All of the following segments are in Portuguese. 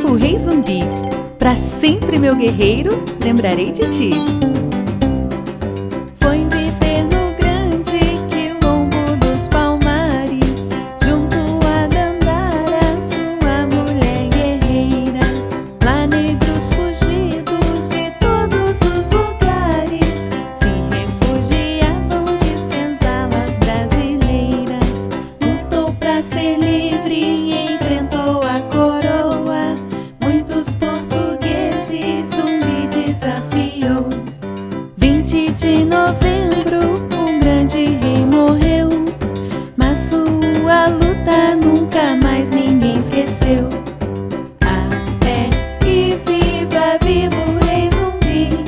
Viva o Rei Zumbi! Pra sempre, meu guerreiro, lembrarei de ti. Foi viver no grande quilombo dos Palmares, junto a Dandara, sua mulher guerreira. Lá negros fugidos de todos os lugares se refugiavam de senzalas brasileiras. Lutou pra ser livre e enfrentou a coroa. Muitos portugueses Zumbi desafiou. 20 de novembro, um grande rei morreu, mas sua luta nunca mais ninguém esqueceu. Até e viva, viva o Rei Zumbi!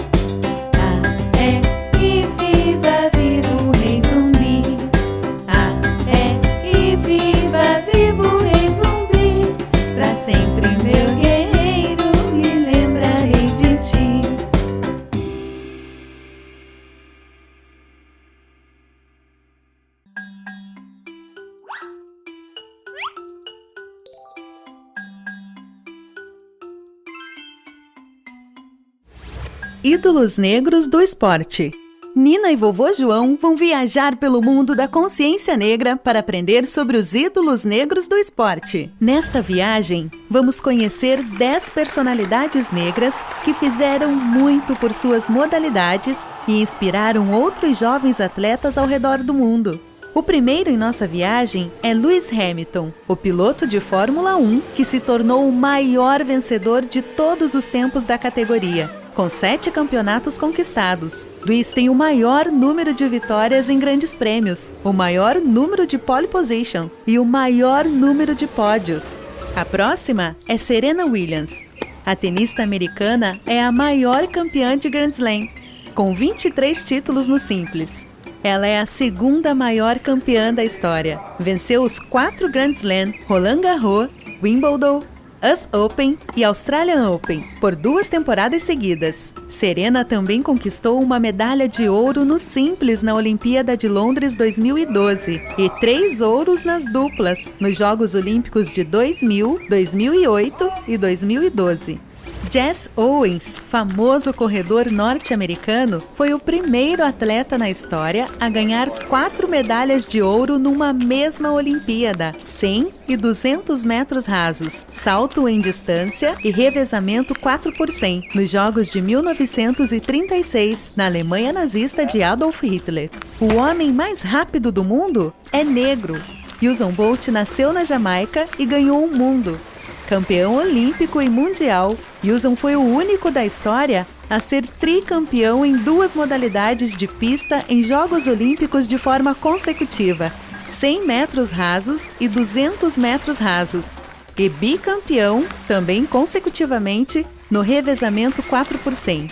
Até e viva, viva o Rei Zumbi! Até e viva, viva o Rei Zumbi! Pra sempre, meu guerreiro, me lembrarei de ti. Ídolos negros do esporte. Nina e vovô João vão viajar pelo mundo da consciência negra para aprender sobre os ídolos negros do esporte. Nesta viagem, vamos conhecer 10 personalidades negras que fizeram muito por suas modalidades e inspiraram outros jovens atletas ao redor do mundo. O primeiro em nossa viagem é Lewis Hamilton, o piloto de Fórmula 1 que se tornou o maior vencedor de todos os tempos da categoria. Com 7 campeonatos conquistados, Lewis tem o maior número de vitórias em grandes prêmios, o maior número de pole position e o maior número de pódios. A próxima é Serena Williams. A tenista americana é a maior campeã de Grand Slam, com 23 títulos no simples. Ela é a segunda maior campeã da história. Venceu os 4 Grand Slam, Roland Garros, Wimbledon, US Open e Australian Open por 2 temporadas seguidas. Serena também conquistou uma medalha de ouro no simples na Olimpíada de Londres 2012 e 3 ouros nas duplas nos Jogos Olímpicos de 2000, 2008 e 2012. Jesse Owens, famoso corredor norte-americano, foi o primeiro atleta na história a ganhar 4 medalhas de ouro numa mesma Olimpíada: 100 e 200 metros rasos, salto em distância e revezamento 4x100, nos Jogos de 1936, na Alemanha nazista de Adolf Hitler. O homem mais rápido do mundo é negro. Usain Bolt nasceu na Jamaica e ganhou o mundo. Campeão olímpico e mundial, Usain foi o único da história a ser tricampeão em 2 modalidades de pista em Jogos Olímpicos de forma consecutiva: 100 metros rasos e 200 metros rasos. E bicampeão, também consecutivamente, no revezamento 4x100.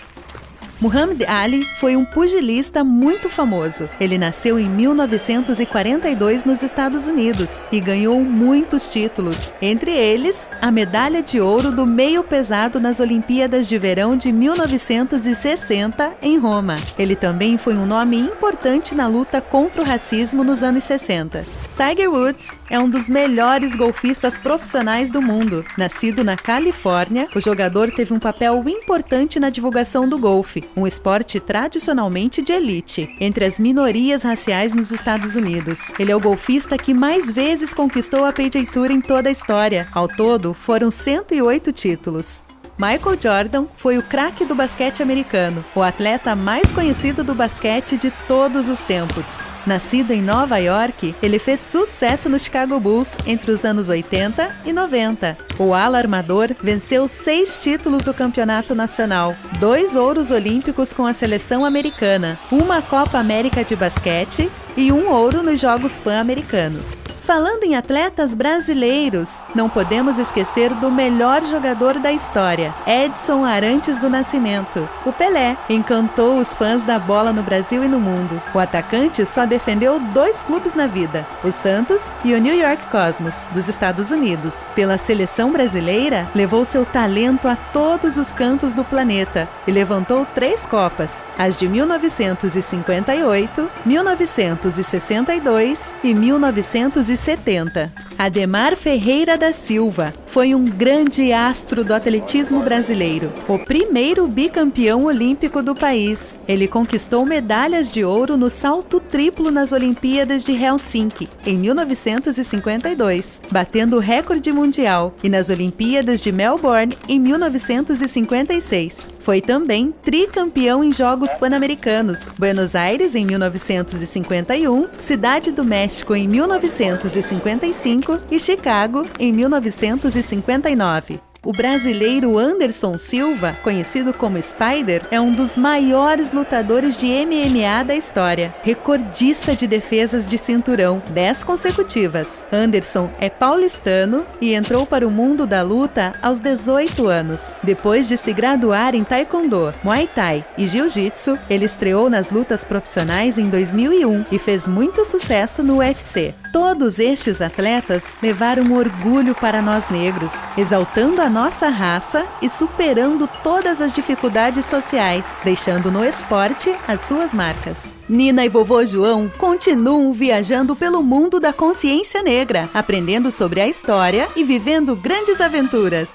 Muhammad Ali foi um pugilista muito famoso. Ele nasceu em 1942 nos Estados Unidos e ganhou muitos títulos, entre eles a medalha de ouro do meio pesado nas Olimpíadas de Verão de 1960 em Roma. Ele também foi um nome importante na luta contra o racismo nos anos 60. Tiger Woods é um dos melhores golfistas profissionais do mundo. Nascido na Califórnia, o jogador teve um papel importante na divulgação do golfe, um esporte tradicionalmente de elite, entre as minorias raciais nos Estados Unidos. Ele é o golfista que mais vezes conquistou a PGA Tour em toda a história. Ao todo, foram 108 títulos. Michael Jordan foi o craque do basquete americano, o atleta mais conhecido do basquete de todos os tempos. Nascido em Nova York, ele fez sucesso no Chicago Bulls entre os anos 80 e 90. O ala armador venceu 6 títulos do Campeonato Nacional, 2 ouros olímpicos com a seleção americana, uma Copa América de basquete e 1 ouro nos Jogos Pan-Americanos. Falando em atletas brasileiros, não podemos esquecer do melhor jogador da história, Edson Arantes do Nascimento. O Pelé encantou os fãs da bola no Brasil e no mundo. O atacante só defendeu 2 clubes na vida, o Santos e o New York Cosmos, dos Estados Unidos. Pela seleção brasileira, levou seu talento a todos os cantos do planeta e levantou 3 Copas, as de 1958, 1962 e 1970. 1970. Ademar Ferreira da Silva foi um grande astro do atletismo brasileiro, o primeiro bicampeão olímpico do país. Ele conquistou medalhas de ouro no salto triplo nas Olimpíadas de Helsinki, em 1952, batendo o recorde mundial, e nas Olimpíadas de Melbourne, em 1956. Foi também tricampeão em Jogos Pan-Americanos, Buenos Aires em 1951, Cidade do México em 1955 e Chicago em 1959. O brasileiro Anderson Silva, conhecido como Spider, é um dos maiores lutadores de MMA da história. Recordista de defesas de cinturão, 10 consecutivas. Anderson é paulistano e entrou para o mundo da luta aos 18 anos. Depois de se graduar em Taekwondo, Muay Thai e Jiu-Jitsu, ele estreou nas lutas profissionais em 2001 e fez muito sucesso no UFC. Todos estes atletas levaram orgulho para nós negros, exaltando a nossa raça e superando todas as dificuldades sociais, deixando no esporte as suas marcas. Nina e vovô João continuam viajando pelo mundo da consciência negra, aprendendo sobre a história e vivendo grandes aventuras.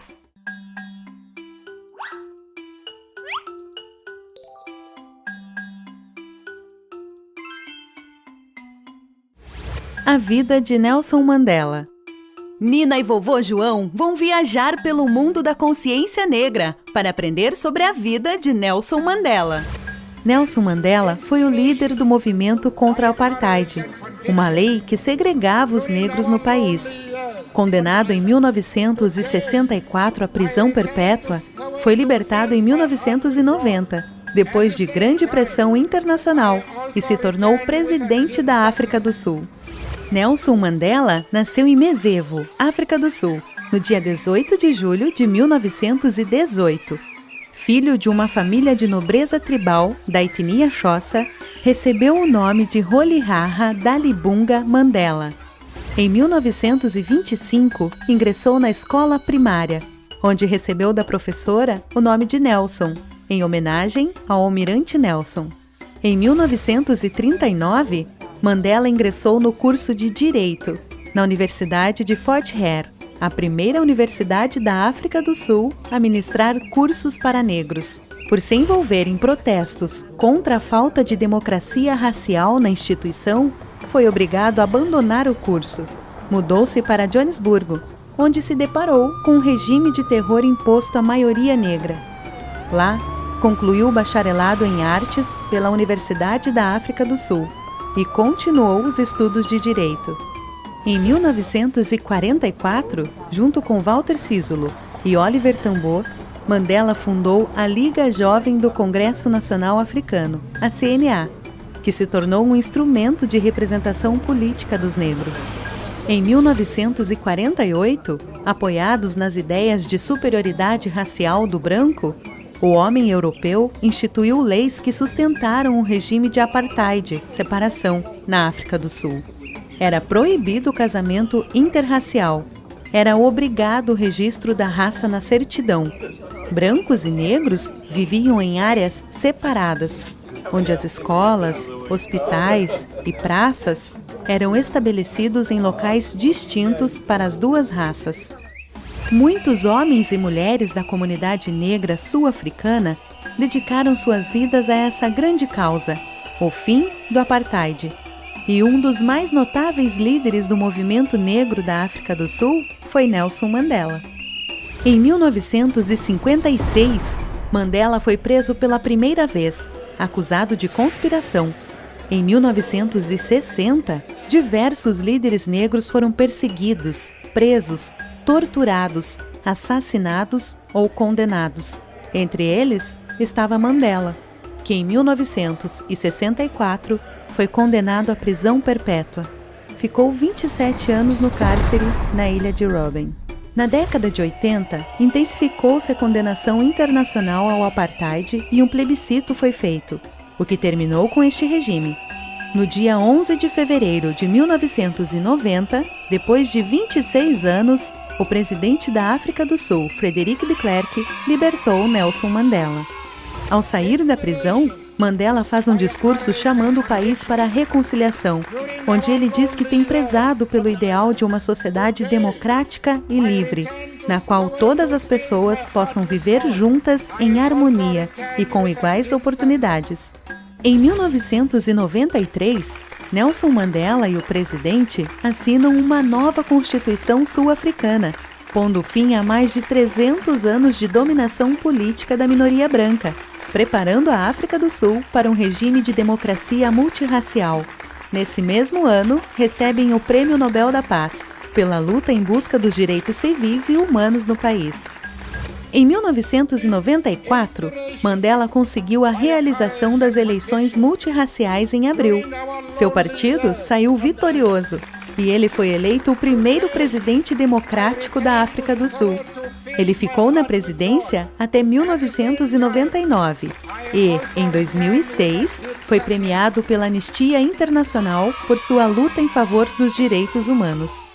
A vida de Nelson Mandela. Nina e vovô João vão viajar pelo mundo da consciência negra para aprender sobre a vida de Nelson Mandela. Nelson Mandela foi o líder do movimento contra a Apartheid, uma lei que segregava os negros no país. Condenado em 1964 à prisão perpétua, foi libertado em 1990, depois de grande pressão internacional, e se tornou presidente da África do Sul. Nelson Mandela nasceu em Mesevo, África do Sul, no dia 18 de julho de 1918. Filho de uma família de nobreza tribal da etnia Xhosa, recebeu o nome de Rolihlahla Dalibunga Mandela. Em 1925, ingressou na escola primária, onde recebeu da professora o nome de Nelson, em homenagem ao almirante Nelson. Em 1939, Mandela ingressou no curso de Direito, na Universidade de Fort Hare, a primeira universidade da África do Sul a ministrar cursos para negros. Por se envolver em protestos contra a falta de democracia racial na instituição, foi obrigado a abandonar o curso. Mudou-se para Joanesburgo, onde se deparou com um regime de terror imposto à maioria negra. Lá, concluiu o bacharelado em artes pela Universidade da África do Sul e continuou os estudos de Direito. Em 1944, junto com Walter Sisulu e Oliver Tambo, Mandela fundou a Liga Jovem do Congresso Nacional Africano, a CNA, que se tornou um instrumento de representação política dos negros. Em 1948, apoiados nas ideias de superioridade racial do branco, o homem europeu instituiu leis que sustentaram o regime de apartheid, separação, na África do Sul. Era proibido o casamento interracial. Era obrigado o registro da raça na certidão. Brancos e negros viviam em áreas separadas, onde as escolas, hospitais e praças eram estabelecidos em locais distintos para as duas raças. Muitos homens e mulheres da comunidade negra sul-africana dedicaram suas vidas a essa grande causa, o fim do apartheid. E um dos mais notáveis líderes do movimento negro da África do Sul foi Nelson Mandela. Em 1956, Mandela foi preso pela primeira vez, acusado de conspiração. Em 1960, diversos líderes negros foram perseguidos, presos, torturados, assassinados ou condenados. Entre eles estava Mandela, que em 1964 foi condenado à prisão perpétua. Ficou 27 anos no cárcere na ilha de Robben. Na década de 80, intensificou-se a condenação internacional ao apartheid e um plebiscito foi feito, o que terminou com este regime. No dia 11 de fevereiro de 1990, depois de 26 anos, o presidente da África do Sul, Frederick de Klerk, libertou Nelson Mandela. Ao sair da prisão, Mandela faz um discurso chamando o país para a reconciliação, onde ele diz que tem prezado pelo ideal de uma sociedade democrática e livre, na qual todas as pessoas possam viver juntas em harmonia e com iguais oportunidades. Em 1993, Nelson Mandela e o presidente assinam uma nova Constituição sul-africana, pondo fim a mais de 300 anos de dominação política da minoria branca, preparando a África do Sul para um regime de democracia multirracial. Nesse mesmo ano, recebem o Prêmio Nobel da Paz, pela luta em busca dos direitos civis e humanos no país. Em 1994, Mandela conseguiu a realização das eleições multirraciais em abril. Seu partido saiu vitorioso e ele foi eleito o primeiro presidente democrático da África do Sul. Ele ficou na presidência até 1999 e, em 2006, foi premiado pela Anistia Internacional por sua luta em favor dos direitos humanos.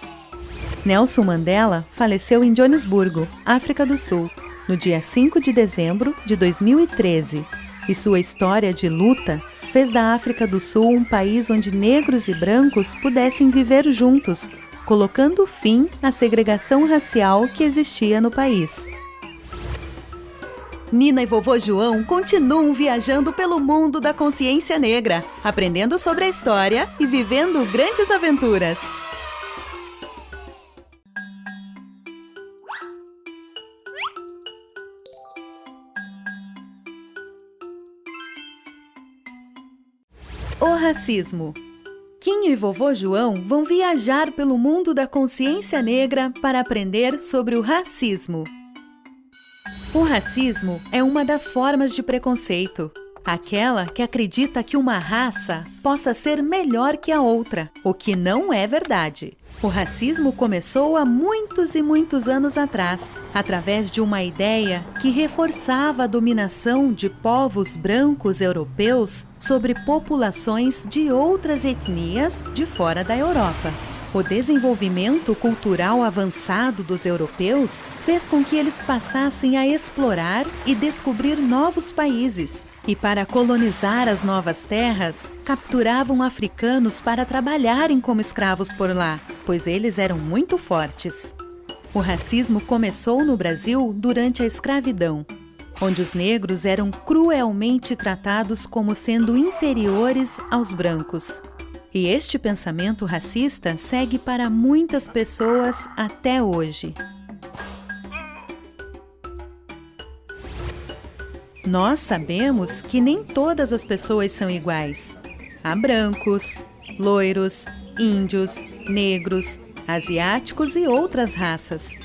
Nelson Mandela faleceu em Joanesburgo, África do Sul, no dia 5 de dezembro de 2013, e sua história de luta fez da África do Sul um país onde negros e brancos pudessem viver juntos, colocando fim à segregação racial que existia no país. Nina e vovô João continuam viajando pelo mundo da consciência negra, aprendendo sobre a história e vivendo grandes aventuras. O racismo. Quinho e vovô João vão viajar pelo mundo da consciência negra para aprender sobre o racismo. O racismo é uma das formas de preconceito, aquela que acredita que uma raça possa ser melhor que a outra, o que não é verdade. O racismo começou há muitos e muitos anos atrás, através de uma ideia que reforçava a dominação de povos brancos europeus sobre populações de outras etnias de fora da Europa. O desenvolvimento cultural avançado dos europeus fez com que eles passassem a explorar e descobrir novos países. E para colonizar as novas terras, capturavam africanos para trabalharem como escravos por lá, pois eles eram muito fortes. O racismo começou no Brasil durante a escravidão, onde os negros eram cruelmente tratados como sendo inferiores aos brancos. E este pensamento racista segue para muitas pessoas até hoje. Nós sabemos que nem todas as pessoas são iguais. Há brancos, loiros, índios, negros, asiáticos e outras raças.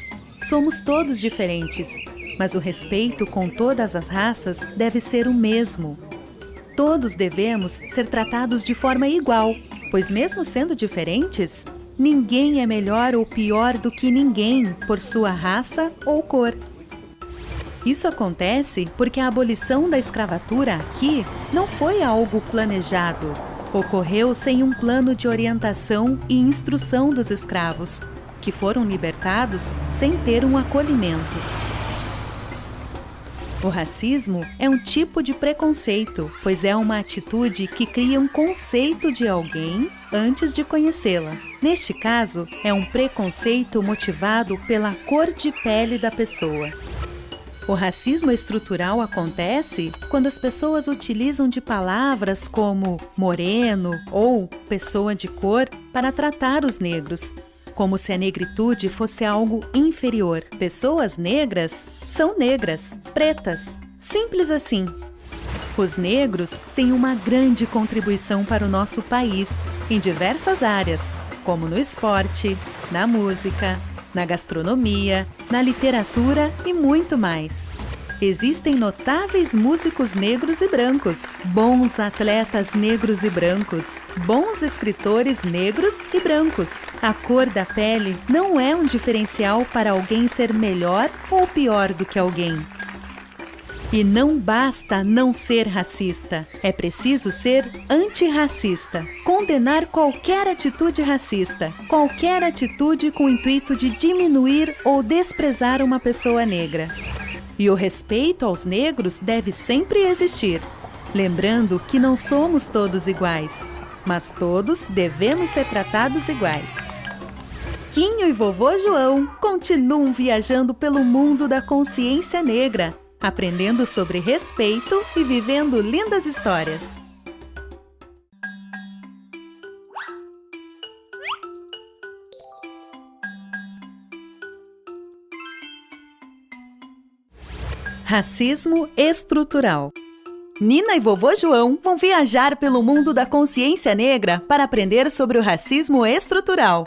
Somos todos diferentes, mas o respeito com todas as raças deve ser o mesmo. Todos devemos ser tratados de forma igual, pois mesmo sendo diferentes, ninguém é melhor ou pior do que ninguém por sua raça ou cor. Isso acontece porque a abolição da escravatura aqui não foi algo planejado. Ocorreu sem um plano de orientação e instrução dos escravos, que foram libertados sem ter um acolhimento. O racismo é um tipo de preconceito, pois é uma atitude que cria um conceito de alguém antes de conhecê-la. Neste caso, é um preconceito motivado pela cor de pele da pessoa. O racismo estrutural acontece quando as pessoas utilizam de palavras como moreno ou pessoa de cor para tratar os negros, como se a negritude fosse algo inferior. Pessoas negras são negras, pretas, simples assim. Os negros têm uma grande contribuição para o nosso país em diversas áreas, como no esporte, na música, na gastronomia, na literatura e muito mais. Existem notáveis músicos negros e brancos, bons atletas negros e brancos, bons escritores negros e brancos. A cor da pele não é um diferencial para alguém ser melhor ou pior do que alguém. E não basta não ser racista, é preciso ser antirracista. Condenar qualquer atitude racista, qualquer atitude com o intuito de diminuir ou desprezar uma pessoa negra. E o respeito aos negros deve sempre existir. Lembrando que não somos todos iguais, mas todos devemos ser tratados iguais. Quinho e vovô João continuam viajando pelo mundo da consciência negra, aprendendo sobre respeito e vivendo lindas histórias. Racismo estrutural. Nina e vovô João vão viajar pelo mundo da consciência negra para aprender sobre o racismo estrutural.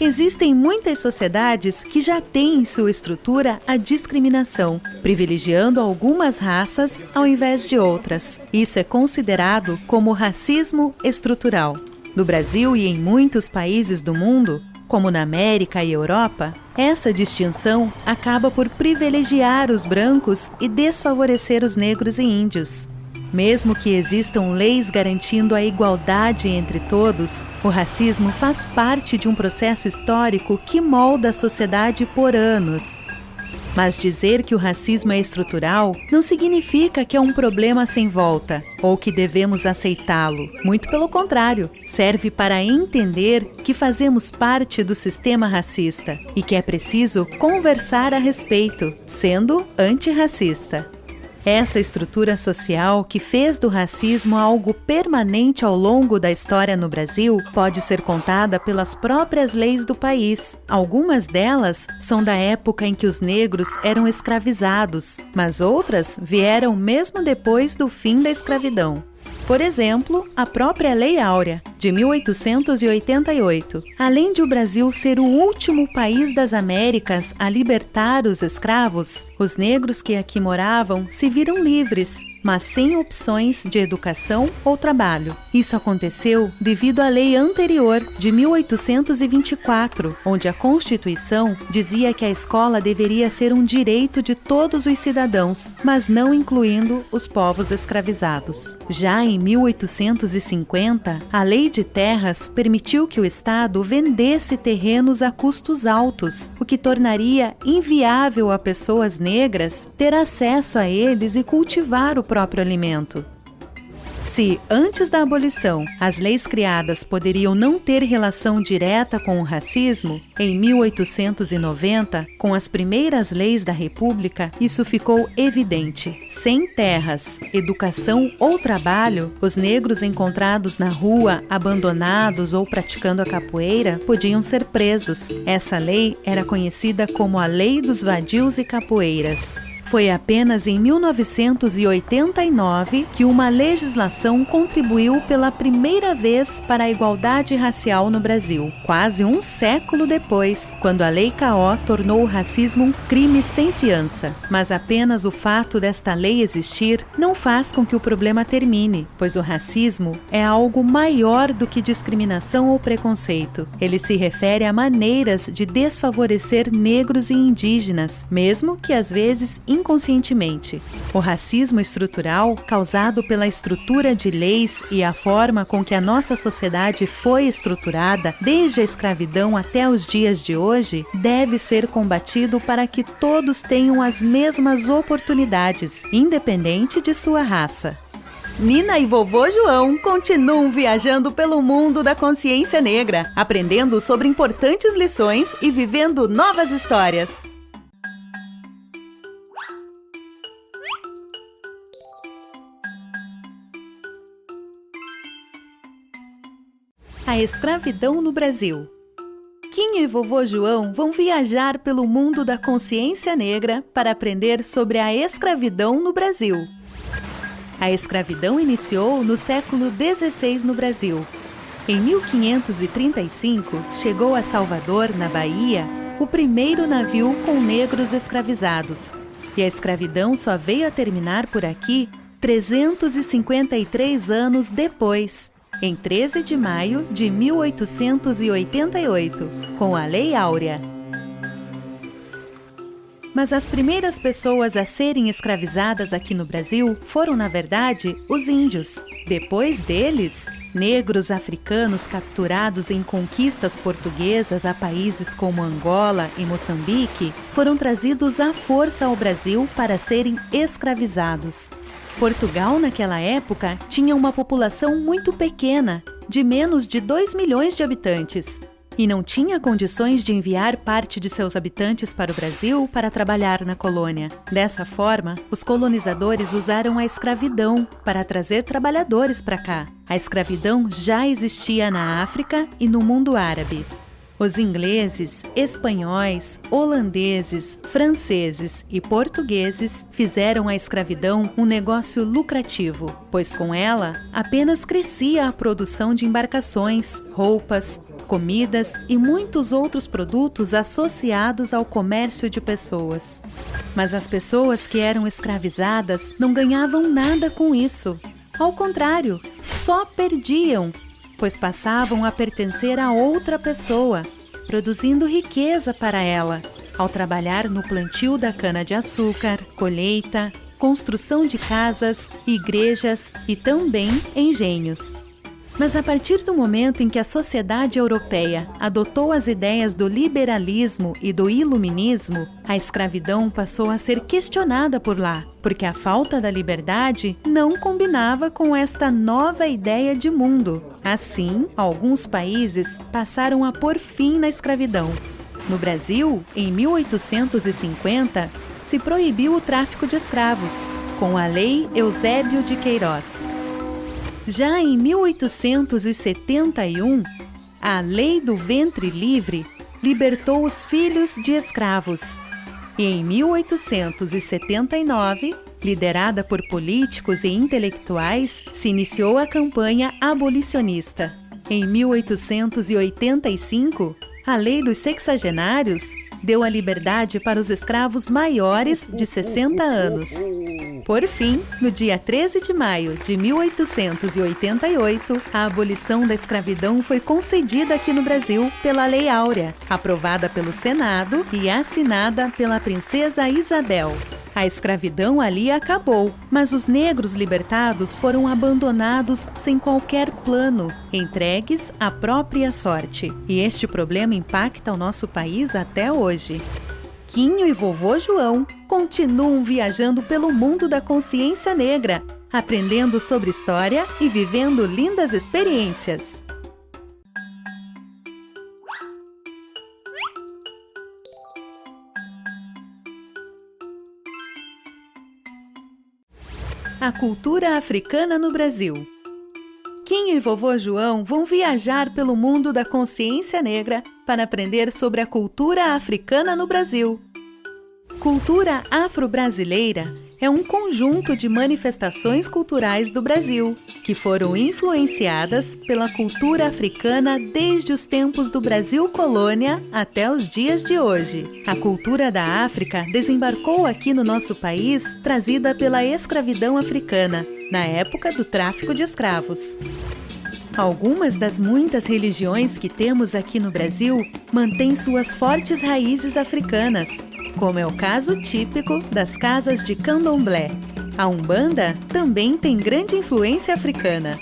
Existem muitas sociedades que já têm em sua estrutura a discriminação, privilegiando algumas raças ao invés de outras. Isso é considerado como racismo estrutural. No Brasil e em muitos países do mundo, como na América e Europa, essa distinção acaba por privilegiar os brancos e desfavorecer os negros e índios. Mesmo que existam leis garantindo a igualdade entre todos, o racismo faz parte de um processo histórico que molda a sociedade por anos. Mas dizer que o racismo é estrutural não significa que é um problema sem volta, ou que devemos aceitá-lo. Muito pelo contrário, serve para entender que fazemos parte do sistema racista e que é preciso conversar a respeito, sendo antirracista. Essa estrutura social que fez do racismo algo permanente ao longo da história no Brasil pode ser contada pelas próprias leis do país. Algumas delas são da época em que os negros eram escravizados, mas outras vieram mesmo depois do fim da escravidão. Por exemplo, a própria Lei Áurea, de 1888. Além de o Brasil ser o último país das Américas a libertar os escravos, os negros que aqui moravam se viram livres, mas sem opções de educação ou trabalho. Isso aconteceu devido à lei anterior, de 1824, onde a Constituição dizia que a escola deveria ser um direito de todos os cidadãos, mas não incluindo os povos escravizados. Já em 1850, a Lei de Terras permitiu que o Estado vendesse terrenos a custos altos, o que tornaria inviável a pessoas negras ter acesso a eles e cultivar o próprio alimento. Se, antes da abolição, as leis criadas poderiam não ter relação direta com o racismo, em 1890, com as primeiras leis da República, isso ficou evidente. Sem terras, educação ou trabalho, os negros encontrados na rua, abandonados ou praticando a capoeira, podiam ser presos. Essa lei era conhecida como a Lei dos Vadios e Capoeiras. Foi apenas em 1989 que uma legislação contribuiu pela primeira vez para a igualdade racial no Brasil, quase um século depois, quando a Lei K.O. tornou o racismo um crime sem fiança. Mas apenas o fato desta lei existir não faz com que o problema termine, pois o racismo é algo maior do que discriminação ou preconceito. Ele se refere a maneiras de desfavorecer negros e indígenas, mesmo que às vezes inconscientemente. O racismo estrutural, causado pela estrutura de leis e a forma com que a nossa sociedade foi estruturada, desde a escravidão até os dias de hoje, deve ser combatido para que todos tenham as mesmas oportunidades, independente de sua raça. Nina e vovô João continuam viajando pelo mundo da consciência negra, aprendendo sobre importantes lições e vivendo novas histórias. A escravidão no Brasil. Quinho e vovô João vão viajar pelo mundo da consciência negra para aprender sobre a escravidão no Brasil. A escravidão iniciou no século XVI no Brasil. Em 1535, chegou a Salvador, na Bahia, o primeiro navio com negros escravizados. E a escravidão só veio a terminar por aqui 353 anos depois, em 13 de maio de 1888, com a Lei Áurea. Mas as primeiras pessoas a serem escravizadas aqui no Brasil foram, na verdade, os índios. Depois deles, negros africanos capturados em conquistas portuguesas a países como Angola e Moçambique foram trazidos à força ao Brasil para serem escravizados. Portugal, naquela época, tinha uma população muito pequena, de menos de 2 milhões de habitantes, e não tinha condições de enviar parte de seus habitantes para o Brasil para trabalhar na colônia. Dessa forma, os colonizadores usaram a escravidão para trazer trabalhadores para cá. A escravidão já existia na África e no mundo árabe. Os ingleses, espanhóis, holandeses, franceses e portugueses fizeram a escravidão um negócio lucrativo, pois com ela apenas crescia a produção de embarcações, roupas, comidas e muitos outros produtos associados ao comércio de pessoas. Mas as pessoas que eram escravizadas não ganhavam nada com isso. Ao contrário, só perdiam, pois passavam a pertencer a outra pessoa, produzindo riqueza para ela, ao trabalhar no plantio da cana-de-açúcar, colheita, construção de casas, igrejas e também engenhos. Mas a partir do momento em que a sociedade europeia adotou as ideias do liberalismo e do iluminismo, a escravidão passou a ser questionada por lá, porque a falta da liberdade não combinava com esta nova ideia de mundo. Assim, alguns países passaram a pôr fim na escravidão. No Brasil, em 1850, se proibiu o tráfico de escravos, com a Lei Eusébio de Queiroz. Já em 1871, a Lei do Ventre Livre libertou os filhos de escravos. E em 1879, liderada por políticos e intelectuais, se iniciou a campanha abolicionista. Em 1885, a Lei dos Sexagenários deu a liberdade para os escravos maiores de 60 anos. Por fim, no dia 13 de maio de 1888, a abolição da escravidão foi concedida aqui no Brasil pela Lei Áurea, aprovada pelo Senado e assinada pela Princesa Isabel. A escravidão ali acabou, mas os negros libertados foram abandonados sem qualquer plano, entregues à própria sorte. E este problema impacta o nosso país até hoje. Quinho e vovô João continuam viajando pelo mundo da consciência negra, aprendendo sobre história e vivendo lindas experiências. A cultura africana no Brasil. Quinho e vovô João vão viajar pelo mundo da consciência negra para aprender sobre a cultura africana no Brasil. Cultura afro-brasileira é um conjunto de manifestações culturais do Brasil, que foram influenciadas pela cultura africana desde os tempos do Brasil colônia até os dias de hoje. A cultura da África desembarcou aqui no nosso país, trazida pela escravidão africana, na época do tráfico de escravos. Algumas das muitas religiões que temos aqui no Brasil mantêm suas fortes raízes africanas, como é o caso típico das casas de candomblé. A Umbanda também tem grande influência africana.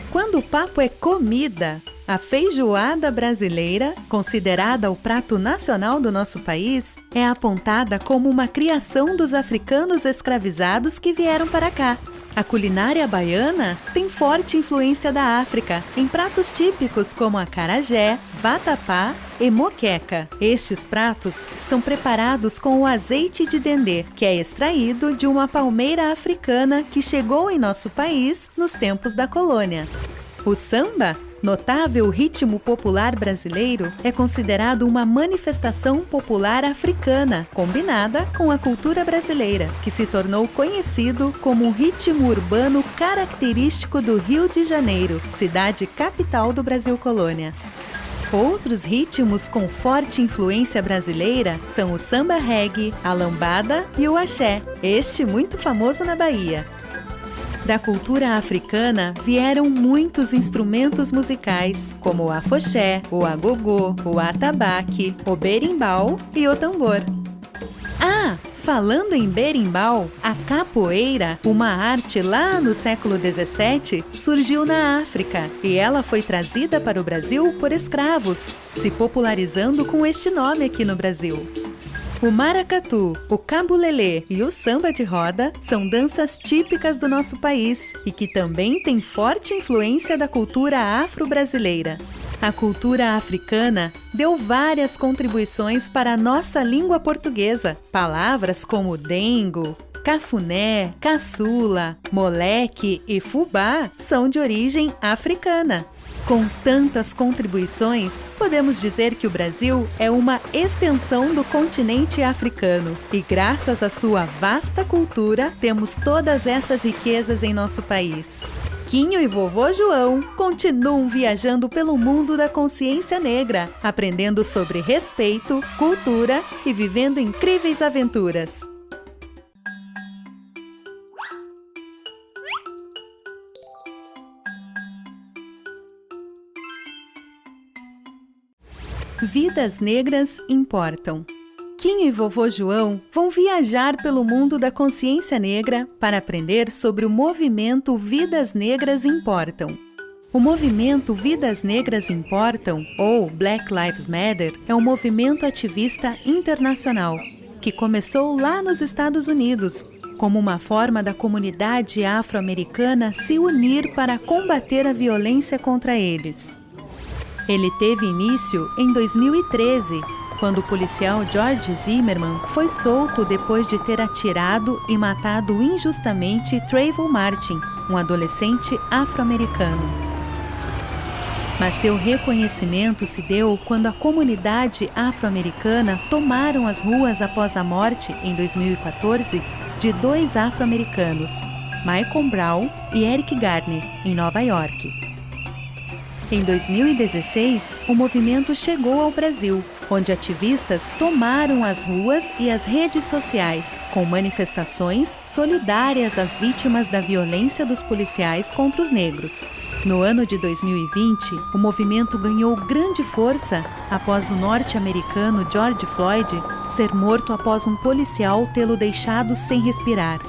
Quando o papo é comida, a feijoada brasileira, considerada o prato nacional do nosso país, é apontada como uma criação dos africanos escravizados que vieram para cá. A culinária baiana tem forte influência da África, em pratos típicos como acarajé, vatapá e moqueca. Estes pratos são preparados com o azeite de dendê, que é extraído de uma palmeira africana que chegou em nosso país nos tempos da colônia. O samba, notável ritmo popular brasileiro, é considerado uma manifestação popular africana, combinada com a cultura brasileira, que se tornou conhecido como um ritmo urbano característico do Rio de Janeiro, cidade capital do Brasil colônia. Outros ritmos com forte influência brasileira são o samba reggae, a lambada e o axé, este muito famoso na Bahia. Da cultura africana vieram muitos instrumentos musicais, como o afoxé, o agogô, o atabaque, o berimbau e o tambor. Ah, falando em berimbau, a capoeira, uma arte lá no século XVII, surgiu na África e ela foi trazida para o Brasil por escravos, se popularizando com este nome aqui no Brasil. O maracatu, o cabulelê e o samba de roda são danças típicas do nosso país e que também têm forte influência da cultura afro-brasileira. A cultura africana deu várias contribuições para a nossa língua portuguesa. Palavras como dengo, cafuné, caçula, moleque e fubá são de origem africana. Com tantas contribuições, podemos dizer que o Brasil é uma extensão do continente africano e, graças à sua vasta cultura, temos todas estas riquezas em nosso país. Quinho e vovô João continuam viajando pelo mundo da consciência negra, aprendendo sobre respeito, cultura e vivendo incríveis aventuras. Vidas negras importam. Quinho e vovô João vão viajar pelo mundo da consciência negra para aprender sobre o movimento Vidas Negras Importam. O movimento Vidas Negras Importam, ou Black Lives Matter, é um movimento ativista internacional que começou lá nos Estados Unidos, como uma forma da comunidade afro-americana se unir para combater a violência contra eles. Ele teve início em 2013, quando o policial George Zimmerman foi solto depois de ter atirado e matado injustamente Trayvon Martin, um adolescente afro-americano. Mas seu reconhecimento se deu quando a comunidade afro-americana tomaram as ruas após a morte, em 2014, de dois afro-americanos, Michael Brown e Eric Garner, em Nova York. Em 2016, o movimento chegou ao Brasil, onde ativistas tomaram as ruas e as redes sociais, com manifestações solidárias às vítimas da violência dos policiais contra os negros. No ano de 2020, o movimento ganhou grande força após o norte-americano George Floyd ser morto após um policial tê-lo deixado sem respirar.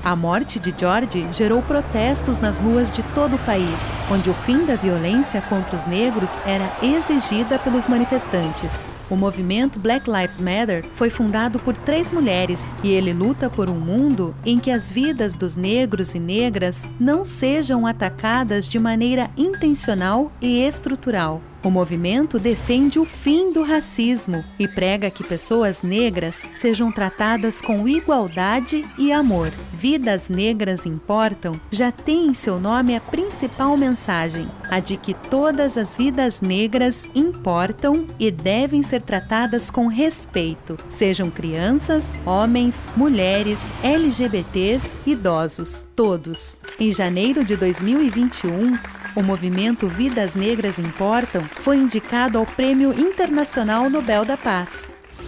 A morte de George gerou protestos nas ruas de todo o país, onde o fim da violência contra os negros era exigida pelos manifestantes. O movimento Black Lives Matter foi fundado por 3 mulheres e ele luta por um mundo em que as vidas dos negros e negras não sejam atacadas de maneira intencional e estrutural. O movimento defende o fim do racismo e prega que pessoas negras sejam tratadas com igualdade e amor. Vidas Negras Importam já tem em seu nome a principal mensagem, a de que todas as vidas negras importam e devem ser tratadas com respeito, sejam crianças, homens, mulheres, LGBTs, idosos, todos. Em janeiro de 2021, o movimento Vidas Negras Importam foi indicado ao Prêmio Internacional Nobel da Paz.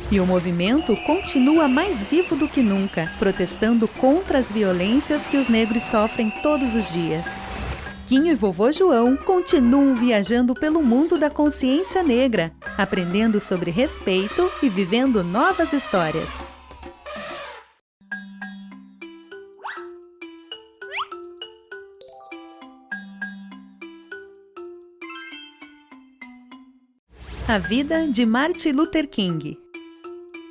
E o movimento continua mais vivo do que nunca, protestando contra as violências que os negros sofrem todos os dias. Quinho e vovô João continuam viajando pelo mundo da consciência negra, aprendendo sobre respeito e vivendo novas histórias. A vida de Martin Luther King.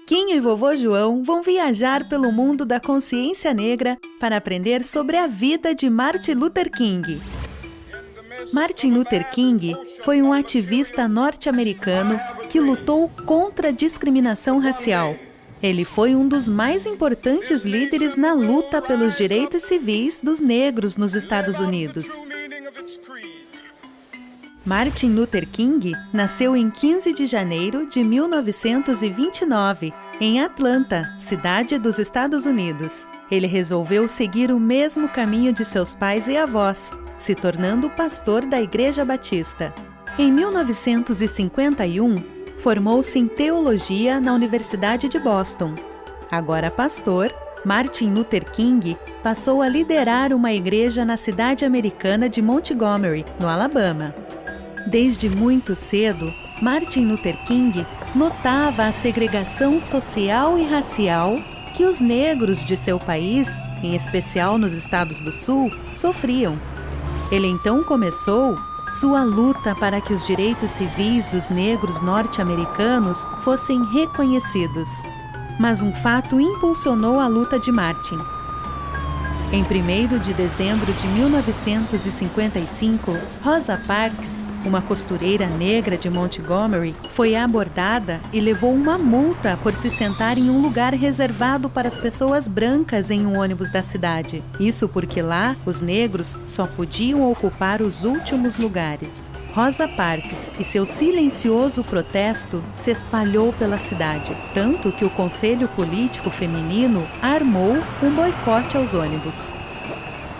Quinho e vovô João vão viajar pelo mundo da consciência negra para aprender sobre a vida de Martin Luther King. Martin Luther King foi um ativista norte-americano que lutou contra a discriminação racial. Ele foi um dos mais importantes líderes na luta pelos direitos civis dos negros nos Estados Unidos. Martin Luther King nasceu em 15 de janeiro de 1929, em Atlanta, cidade dos Estados Unidos. Ele resolveu seguir o mesmo caminho de seus pais e avós, se tornando pastor da Igreja Batista. Em 1951, formou-se em teologia na Universidade de Boston. Agora pastor, Martin Luther King passou a liderar uma igreja na cidade americana de Montgomery, no Alabama. Desde muito cedo, Martin Luther King notava a segregação social e racial que os negros de seu país, em especial nos Estados do Sul, sofriam. Ele então começou sua luta para que os direitos civis dos negros norte-americanos fossem reconhecidos. Mas um fato impulsionou a luta de Martin. Em 1º de dezembro de 1955, Rosa Parks, uma costureira negra de Montgomery, foi abordada e levou uma multa por se sentar em um lugar reservado para as pessoas brancas em um ônibus da cidade. Isso porque lá, os negros só podiam ocupar os últimos lugares. Rosa Parks e seu silencioso protesto se espalhou pela cidade, tanto que o Conselho Político Feminino armou um boicote aos ônibus.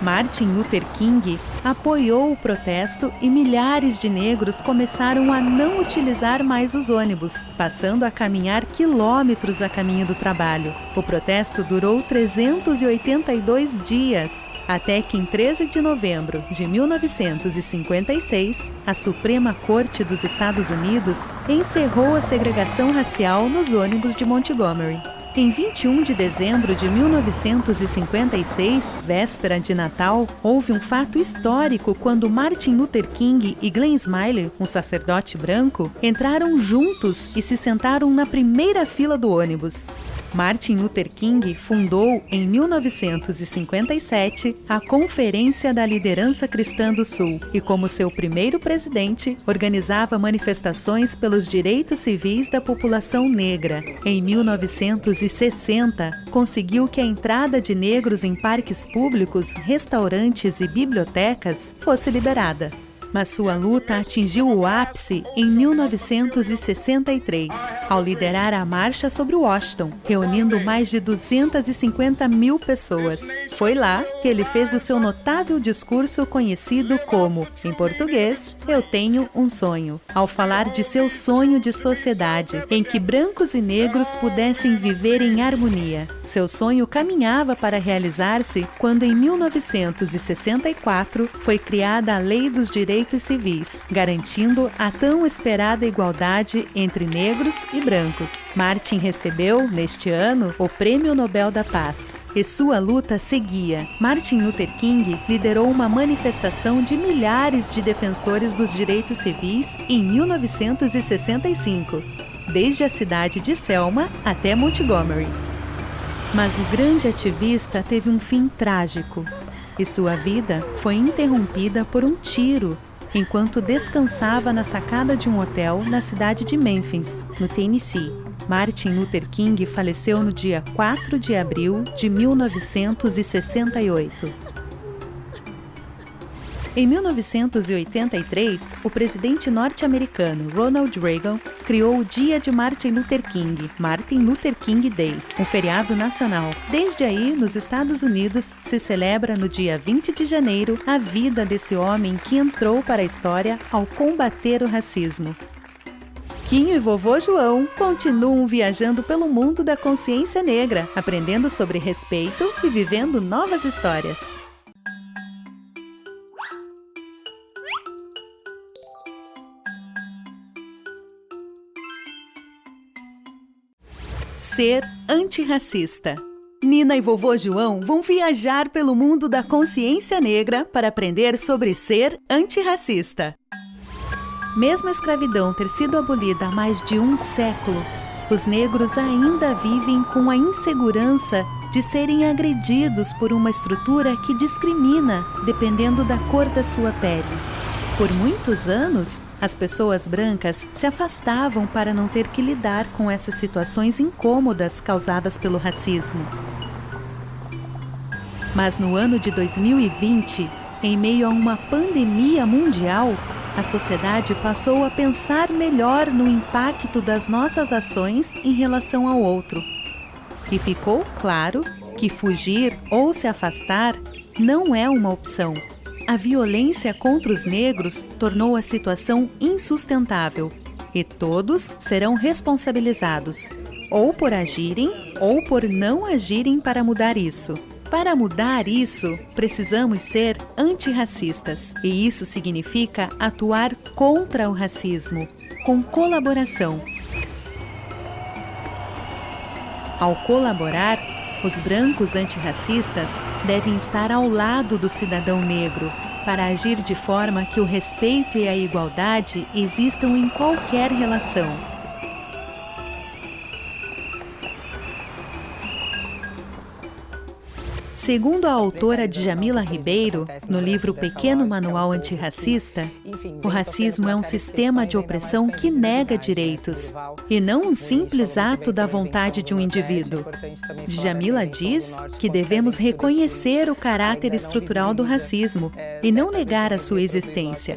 Martin Luther King apoiou o protesto e milhares de negros começaram a não utilizar mais os ônibus, passando a caminhar quilômetros a caminho do trabalho. O protesto durou 382 dias, até que em 13 de novembro de 1956, a Suprema Corte dos Estados Unidos encerrou a segregação racial nos ônibus de Montgomery. Em 21 de dezembro de 1956, véspera de Natal, houve um fato histórico quando Martin Luther King e Glenn Smiler, um sacerdote branco, entraram juntos e se sentaram na primeira fila do ônibus. Martin Luther King fundou, em 1957, a Conferência da Liderança Cristã do Sul e, como seu primeiro presidente, organizava manifestações pelos direitos civis da população negra. Em 1960, conseguiu que a entrada de negros em parques públicos, restaurantes e bibliotecas fosse liberada. Mas sua luta atingiu o ápice em 1963, ao liderar a Marcha sobre Washington, reunindo mais de 250 mil pessoas. Foi lá que ele fez o seu notável discurso conhecido como, em português, Eu Tenho um Sonho, ao falar de seu sonho de sociedade, em que brancos e negros pudessem viver em harmonia. Seu sonho caminhava para realizar-se quando, em 1964, foi criada a Lei dos Direitos Civis, garantindo a tão esperada igualdade entre negros e brancos. Martin recebeu, neste ano, o Prêmio Nobel da Paz. E sua luta seguia. Martin Luther King liderou uma manifestação de milhares de defensores dos direitos civis em 1965, desde a cidade de Selma até Montgomery. Mas o grande ativista teve um fim trágico, e sua vida foi interrompida por um tiro enquanto descansava na sacada de um hotel na cidade de Memphis, no Tennessee. Martin Luther King faleceu no dia 4 de abril de 1968. Em 1983, o presidente norte-americano Ronald Reagan criou o Dia de Martin Luther King, Martin Luther King Day, um feriado nacional. Desde aí, nos Estados Unidos, se celebra no dia 20 de janeiro a vida desse homem que entrou para a história ao combater o racismo. Quinho e vovô João continuam viajando pelo mundo da consciência negra, aprendendo sobre respeito e vivendo novas histórias. Ser antirracista. Nina e vovô João vão viajar pelo mundo da consciência negra para aprender sobre ser antirracista. Mesmo a escravidão ter sido abolida há mais de um século, os negros ainda vivem com a insegurança de serem agredidos por uma estrutura que discrimina dependendo da cor da sua pele. Por muitos anos, as pessoas brancas se afastavam para não ter que lidar com essas situações incômodas causadas pelo racismo. Mas no ano de 2020, em meio a uma pandemia mundial, a sociedade passou a pensar melhor no impacto das nossas ações em relação ao outro. E ficou claro que fugir ou se afastar não é uma opção. A violência contra os negros tornou a situação insustentável e todos serão responsabilizados, ou por agirem ou por não agirem para mudar isso. Para mudar isso, precisamos ser antirracistas, e isso significa atuar contra o racismo, com colaboração. Ao colaborar, os brancos antirracistas devem estar ao lado do cidadão negro para agir de forma que o respeito e a igualdade existam em qualquer relação. Segundo a autora Djamila Ribeiro, no livro Pequeno Manual Antirracista, o racismo é um sistema de opressão que nega direitos, e não um simples ato da vontade de um indivíduo. Djamila diz que devemos reconhecer o caráter estrutural do racismo e não negar a sua existência.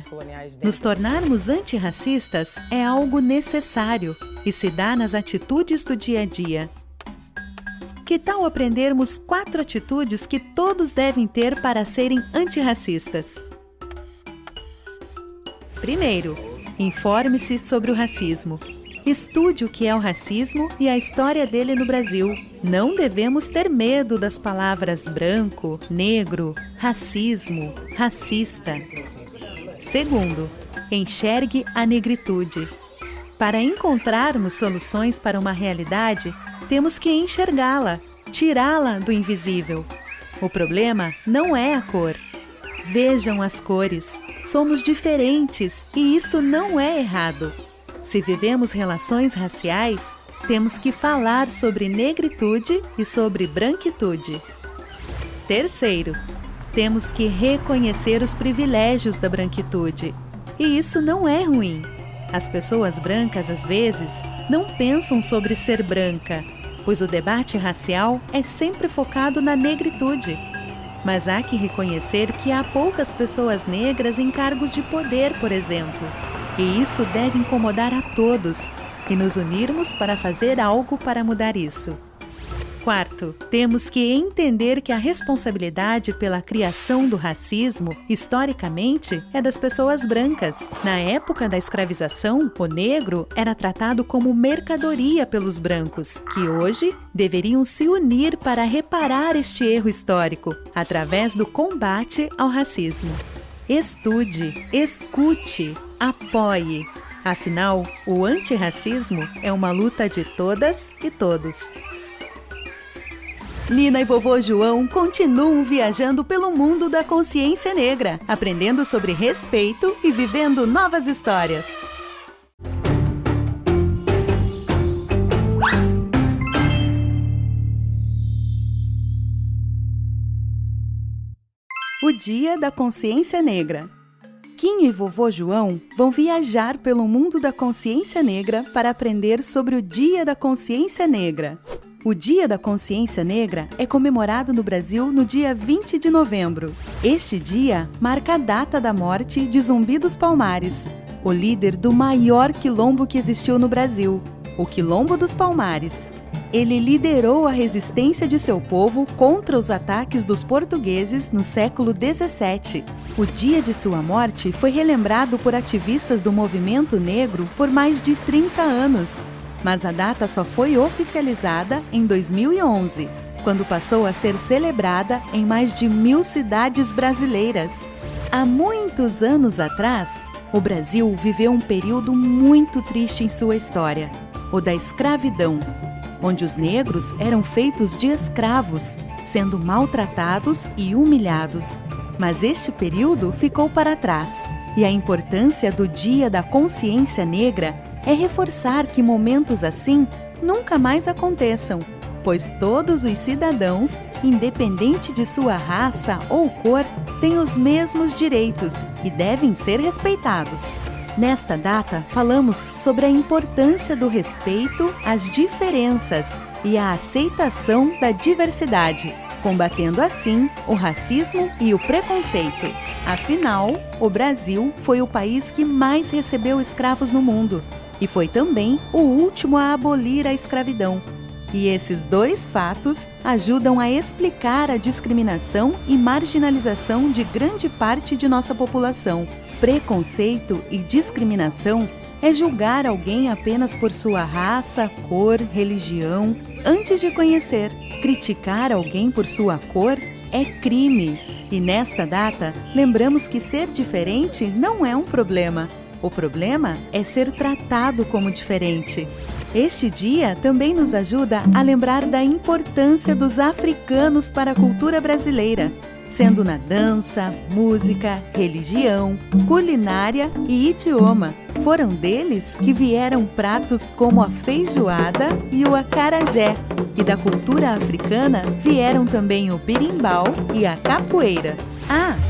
Nos tornarmos antirracistas é algo necessário e se dá nas atitudes do dia a dia. Que tal aprendermos 4 atitudes que todos devem ter para serem antirracistas? Primeiro, informe-se sobre o racismo. Estude o que é o racismo e a história dele no Brasil. Não devemos ter medo das palavras branco, negro, racismo, racista. Segundo, enxergue a negritude. Para encontrarmos soluções para uma realidade, temos que enxergá-la, tirá-la do invisível. O problema não é a cor. Vejam as cores. Somos diferentes e isso não é errado. Se vivemos relações raciais, temos que falar sobre negritude e sobre branquitude. Terceiro, temos que reconhecer os privilégios da branquitude. E isso não é ruim. As pessoas brancas, às vezes, não pensam sobre ser branca, pois o debate racial é sempre focado na negritude. Mas há que reconhecer que há poucas pessoas negras em cargos de poder, por exemplo. E isso deve incomodar a todos, e nos unirmos para fazer algo para mudar isso. Quarto, temos que entender que a responsabilidade pela criação do racismo, historicamente, é das pessoas brancas. Na época da escravização, o negro era tratado como mercadoria pelos brancos, que hoje deveriam se unir para reparar este erro histórico, através do combate ao racismo. Estude, escute, apoie. Afinal, o antirracismo é uma luta de todas e todos. Nina e vovô João continuam viajando pelo mundo da consciência negra, aprendendo sobre respeito e vivendo novas histórias. O Dia da Consciência Negra. Kim e vovô João vão viajar pelo mundo da consciência negra para aprender sobre o Dia da Consciência Negra. O Dia da Consciência Negra é comemorado no Brasil no dia 20 de novembro. Este dia marca a data da morte de Zumbi dos Palmares, o líder do maior quilombo que existiu no Brasil, o Quilombo dos Palmares. Ele liderou a resistência de seu povo contra os ataques dos portugueses no século XVII. O dia de sua morte foi relembrado por ativistas do movimento negro por mais de 30 anos. Mas a data só foi oficializada em 2011, quando passou a ser celebrada em mais de 1000 cidades brasileiras. Há muitos anos atrás, o Brasil viveu um período muito triste em sua história, o da escravidão, onde os negros eram feitos de escravos, sendo maltratados e humilhados. Mas este período ficou para trás, e a importância do Dia da Consciência Negra é reforçar que momentos assim nunca mais aconteçam, pois todos os cidadãos, independente de sua raça ou cor, têm os mesmos direitos e devem ser respeitados. Nesta data, falamos sobre a importância do respeito às diferenças e a aceitação da diversidade, combatendo assim o racismo e o preconceito. Afinal, o Brasil foi o país que mais recebeu escravos no mundo e foi também o último a abolir a escravidão. E esses dois fatos ajudam a explicar a discriminação e marginalização de grande parte de nossa população. Preconceito e discriminação é julgar alguém apenas por sua raça, cor, religião, antes de conhecer. Criticar alguém por sua cor é crime. E nesta data, lembramos que ser diferente não é um problema. O problema é ser tratado como diferente. Este dia também nos ajuda a lembrar da importância dos africanos para a cultura brasileira, sendo na dança, música, religião, culinária e idioma. Foram deles que vieram pratos como a feijoada e o acarajé. E da cultura africana vieram também o berimbau e a capoeira.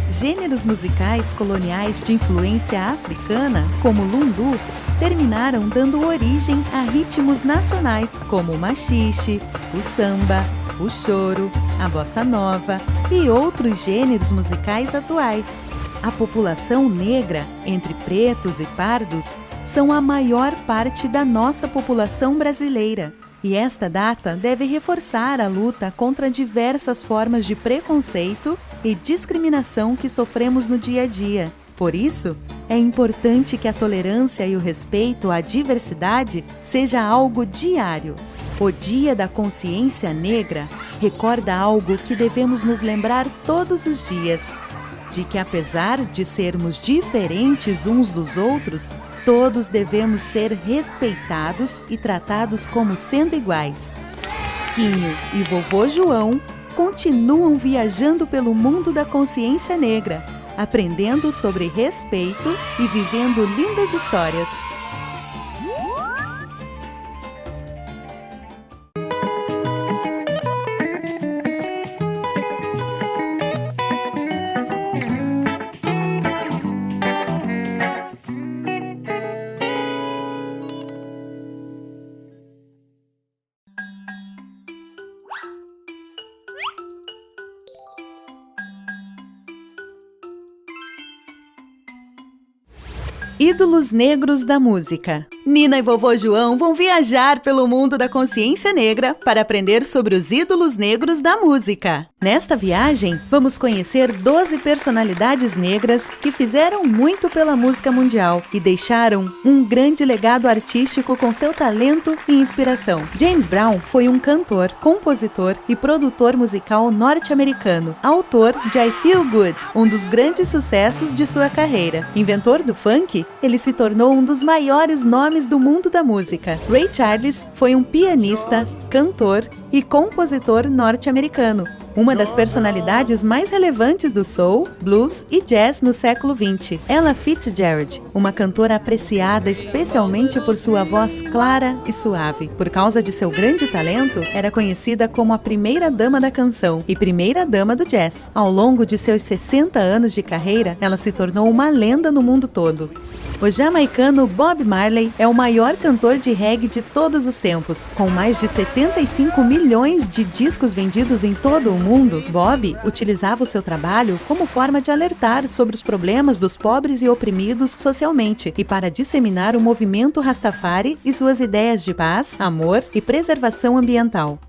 Gêneros musicais coloniais de influência africana, como o lundu, terminaram dando origem a ritmos nacionais, como o maxixe, o samba, o choro, a bossa nova e outros gêneros musicais atuais. A população negra, entre pretos e pardos, são a maior parte da nossa população brasileira. E esta data deve reforçar a luta contra diversas formas de preconceito e discriminação que sofremos no dia a dia. Por isso, é importante que a tolerância e o respeito à diversidade seja algo diário. O Dia da Consciência Negra recorda algo que devemos nos lembrar todos os dias: de que apesar de sermos diferentes uns dos outros, todos devemos ser respeitados e tratados como sendo iguais. Quinho e vovô João continuam viajando pelo mundo da consciência negra, aprendendo sobre respeito e vivendo lindas histórias. Ídolos negros da música. Nina e vovô João vão viajar pelo mundo da consciência negra para aprender sobre os ídolos negros da música. Nesta viagem, vamos conhecer 12 personalidades negras que fizeram muito pela música mundial e deixaram um grande legado artístico com seu talento e inspiração. James Brown foi um cantor, compositor e produtor musical norte-americano, autor de I Feel Good, um dos grandes sucessos de sua carreira. Inventor do funk, ele se tornou um dos maiores nomes do mundo da música. Ray Charles foi um pianista, cantor e compositor norte-americano, uma das personalidades mais relevantes do soul, blues e jazz no século XX. Ella Fitzgerald, uma cantora apreciada especialmente por sua voz clara e suave. Por causa de seu grande talento, era conhecida como a primeira dama da canção e primeira dama do jazz. Ao longo de seus 60 anos de carreira, ela se tornou uma lenda no mundo todo. O jamaicano Bob Marley é o maior cantor de reggae de todos os tempos. Com mais de 75 milhões de discos vendidos em todo o mundo, Bob utilizava o seu trabalho como forma de alertar sobre os problemas dos pobres e oprimidos socialmente e para disseminar o movimento Rastafari e suas ideias de paz, amor e preservação ambiental.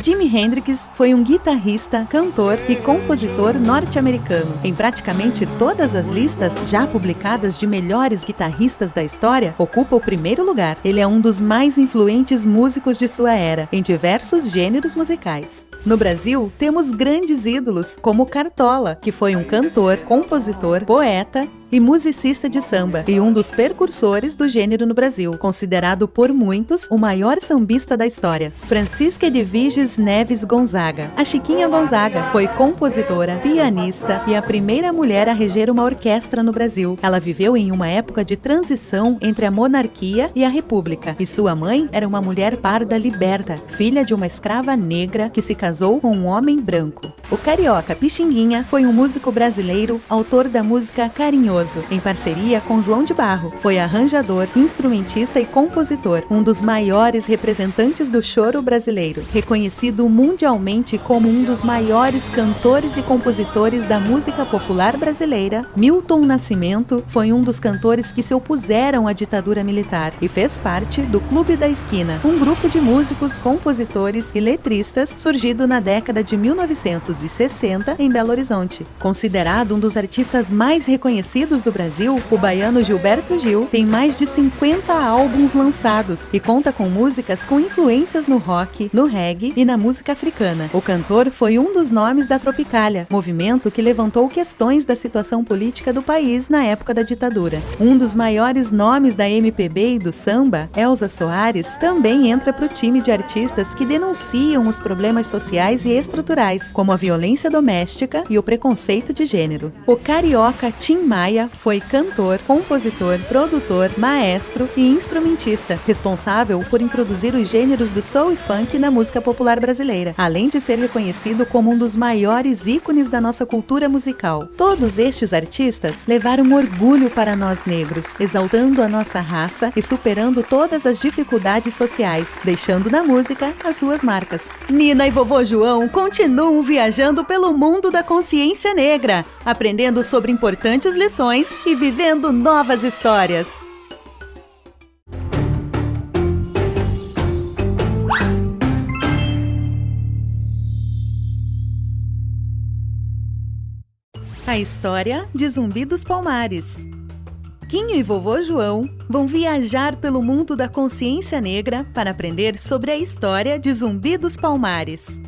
Jimi Hendrix foi um guitarrista, cantor e compositor norte-americano. Em praticamente todas as listas já publicadas de melhores guitarristas da história, ocupa o primeiro lugar. Ele é um dos mais influentes músicos de sua era, em diversos gêneros musicais. No Brasil, temos grandes ídolos, como Cartola, que foi um cantor, compositor, poeta e musicista de samba, e um dos precursores do gênero no Brasil, considerado por muitos o maior sambista da história. Francisca Edviges Neves Gonzaga. A Chiquinha Gonzaga foi compositora, pianista e a primeira mulher a reger uma orquestra no Brasil. Ela viveu em uma época de transição entre a monarquia e a república, e sua mãe era uma mulher parda liberta, filha de uma escrava negra que se casou com um homem branco. O carioca Pixinguinha foi um músico brasileiro, autor da música Carinhoso, em parceria com João de Barro. Foi arranjador, instrumentista e compositor, um dos maiores representantes do choro brasileiro, reconhecido mundialmente como um dos maiores cantores e compositores da música popular brasileira. Milton Nascimento foi um dos cantores que se opuseram à ditadura militar e fez parte do Clube da Esquina, um grupo de músicos, compositores e letristas surgido na década de 1960 em Belo Horizonte. Considerado um dos artistas mais reconhecidos do Brasil, o baiano Gilberto Gil tem mais de 50 álbuns lançados e conta com músicas com influências no rock, no reggae e na música africana. O cantor foi um dos nomes da Tropicália, movimento que levantou questões da situação política do país na época da ditadura. Um dos maiores nomes da MPB e do samba, Elza Soares, também entra para o time de artistas que denunciam os problemas sociais e estruturais, como a violência doméstica e o preconceito de gênero. O carioca Tim Maia Maia foi cantor, compositor, produtor, maestro e instrumentista, responsável por introduzir os gêneros do soul e funk na música popular brasileira, além de ser reconhecido como um dos maiores ícones da nossa cultura musical. Todos estes artistas levaram orgulho para nós negros, exaltando a nossa raça e superando todas as dificuldades sociais, deixando na música as suas marcas. Nina e vovô João continuam viajando pelo mundo da consciência negra, aprendendo sobre importantes lições e vivendo novas histórias. A história de Zumbi dos Palmares. Quinho e vovô João vão viajar pelo mundo da consciência negra para aprender sobre a história de Zumbi dos Palmares.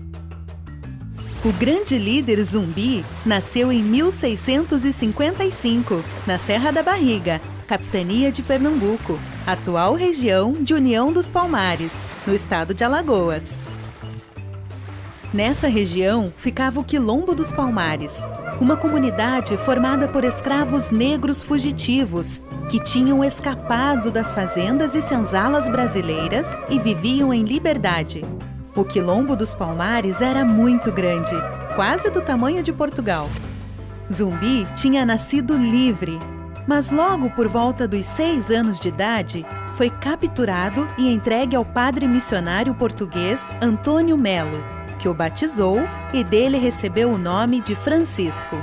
O grande líder Zumbi nasceu em 1655, na Serra da Barriga, capitania de Pernambuco, atual região de União dos Palmares, no estado de Alagoas. Nessa região ficava o Quilombo dos Palmares, uma comunidade formada por escravos negros fugitivos que tinham escapado das fazendas e senzalas brasileiras e viviam em liberdade. O Quilombo dos Palmares era muito grande, quase do tamanho de Portugal. Zumbi tinha nascido livre, mas logo por volta dos 6 anos de idade, foi capturado e entregue ao padre missionário português Antônio Melo, que o batizou e dele recebeu o nome de Francisco.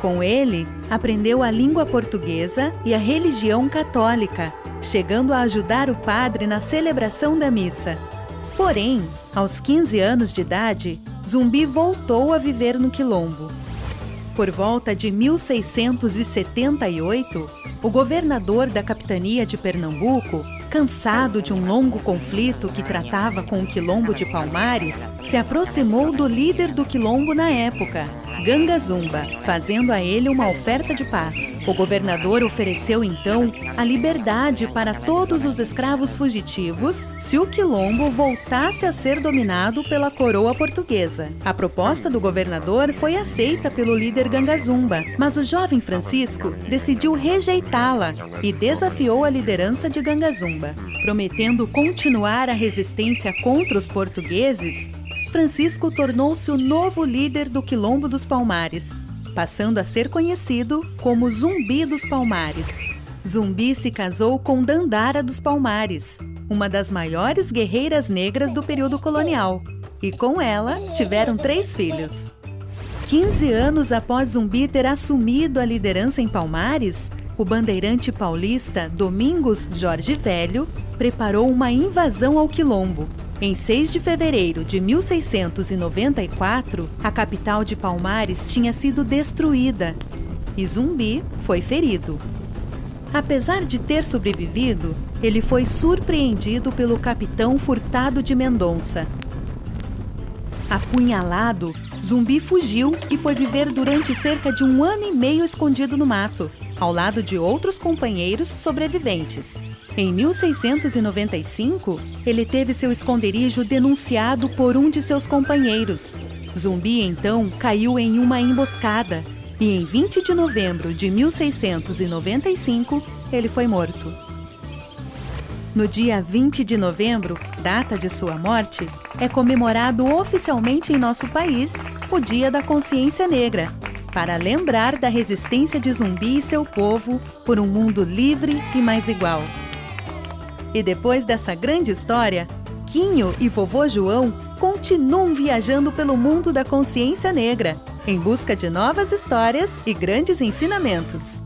Com ele, aprendeu a língua portuguesa e a religião católica, chegando a ajudar o padre na celebração da missa. Porém, aos 15 anos de idade, Zumbi voltou a viver no Quilombo. Por volta de 1678, o governador da capitania de Pernambuco, cansado de um longo conflito que tratava com o Quilombo de Palmares, se aproximou do líder do Quilombo na época, Ganga Zumba, fazendo a ele uma oferta de paz. O governador ofereceu então a liberdade para todos os escravos fugitivos se o Quilombo voltasse a ser dominado pela coroa portuguesa. A proposta do governador foi aceita pelo líder Ganga Zumba, mas o jovem Francisco decidiu rejeitá-la e desafiou a liderança de Ganga Zumba. Prometendo continuar a resistência contra os portugueses, Francisco tornou-se o novo líder do Quilombo dos Palmares, passando a ser conhecido como Zumbi dos Palmares. Zumbi se casou com Dandara dos Palmares, uma das maiores guerreiras negras do período colonial, e com ela tiveram 3 filhos. 15 anos após Zumbi ter assumido a liderança em Palmares, o bandeirante paulista Domingos Jorge Velho preparou uma invasão ao Quilombo. Em 6 de fevereiro de 1694, a capital de Palmares tinha sido destruída e Zumbi foi ferido. Apesar de ter sobrevivido, ele foi surpreendido pelo capitão Furtado de Mendonça. Apunhalado, Zumbi fugiu e foi viver durante cerca de 1 ano e meio escondido no mato, ao lado de outros companheiros sobreviventes. Em 1695, ele teve seu esconderijo denunciado por um de seus companheiros. Zumbi, então, caiu em uma emboscada e em 20 de novembro de 1695, ele foi morto. No dia 20 de novembro, data de sua morte, é comemorado oficialmente em nosso país o Dia da Consciência Negra, para lembrar da resistência de Zumbi e seu povo por um mundo livre e mais igual. E depois dessa grande história, Quinho e vovô João continuam viajando pelo mundo da consciência negra, em busca de novas histórias e grandes ensinamentos.